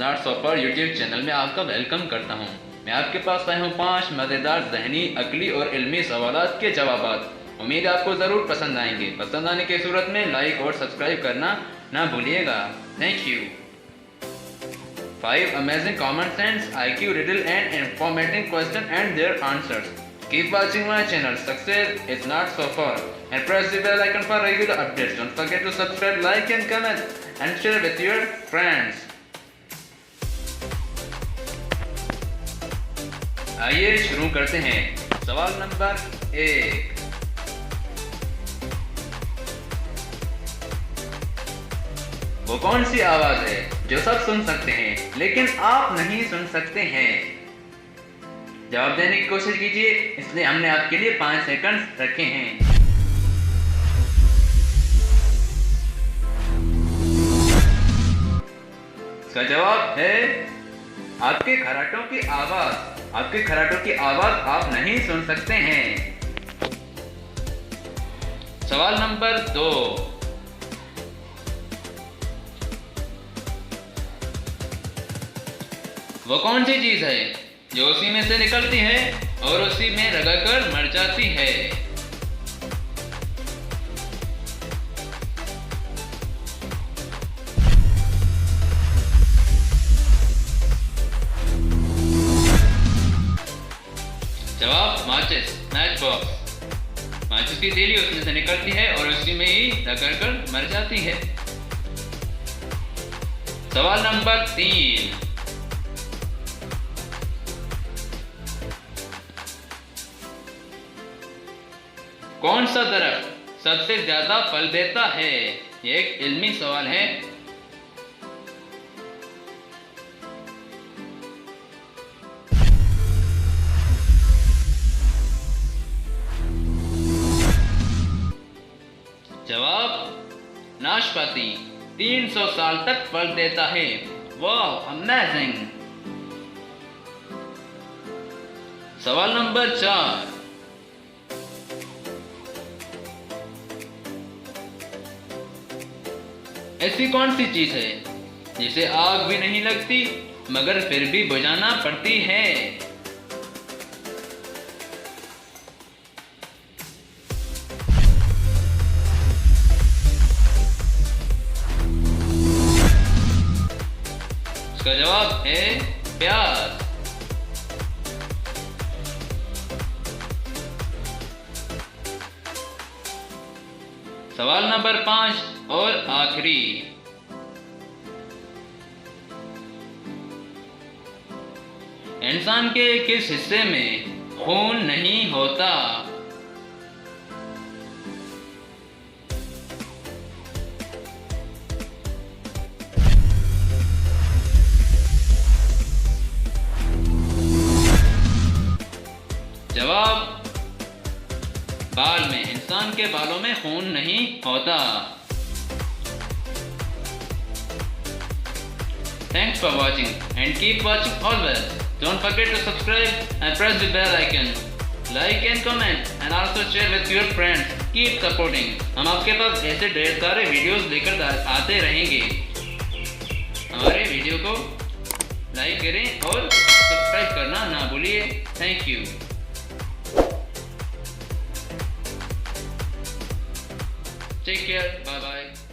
Not so far YouTube channel में आपका welcome करता हूं। मैं आपके पास आया हूं 5 मज़ेदार ज़हनी, अकली और इल्मी सवालात के जवाबात। उम्मीद आपको ज़रूर पसंद आएंगे। पसंद आने की सूरत में लाइक और सब्सक्राइब करना ना भूलिएगा। Thank you. 5 amazing common sense, IQ, riddle and informative question and their answers. Keep watching my channel. Success is not so far. And press the bell icon for regular updates. Don't forget to subscribe, like and comment and share with your friends. आइए शुरू करते हैं। सवाल number 1। वो कौन सी आवाज है जो सब सुन सकते हैं लेकिन आप नहीं सुन सकते हैं? जवाब देने की कोशिश कीजिए, इसलिए हमने आपके लिए 5 सेकंड रखे हैं। इसका जवाब है आपके खर्राटों की आवाज। आपके खर्राटों की आवाज आप नहीं सुन सकते हैं। सवाल नंबर 2। वो कौन सी चीज है जो उसी में से निकलती है और उसी में रगड़कर मर जाती है? जवाब माचिस, मैच बॉक्स। माचिस की तीली उसमें से निकलती है और उसी में ही रगड़कर मर जाती है। सवाल नंबर 3। कौन सा दरख्त सबसे ज्यादा फल देता है? ये एक इल्मी सवाल है। जवाब नाशपाती। 300 साल तक फल देता है। वाह, अमेजिंग। सवाल नंबर 4। ऐसी कौन सी चीज है जिसे आग भी नहीं लगती मगर फिर भी बुझाना पड़ती है? इसका जवाब है प्याज। सवाल नंबर 5 और आखिरी। इंसान के किस हिस्से में खून नहीं होता? जवाब बाल में। इंसान के बालों में खून नहीं होता। Thanks for watching and keep watching always. Don't forget to subscribe and press the bell icon. Like and comment and also share with your friends. Keep supporting. हम आपके पास ऐसे ढेर सारे वीडियोस लेकर आते रहेंगे। हमारे वीडियो को लाइक करें और सब्सक्राइब करना ना भूलिए। Thank you. Take care. Bye bye.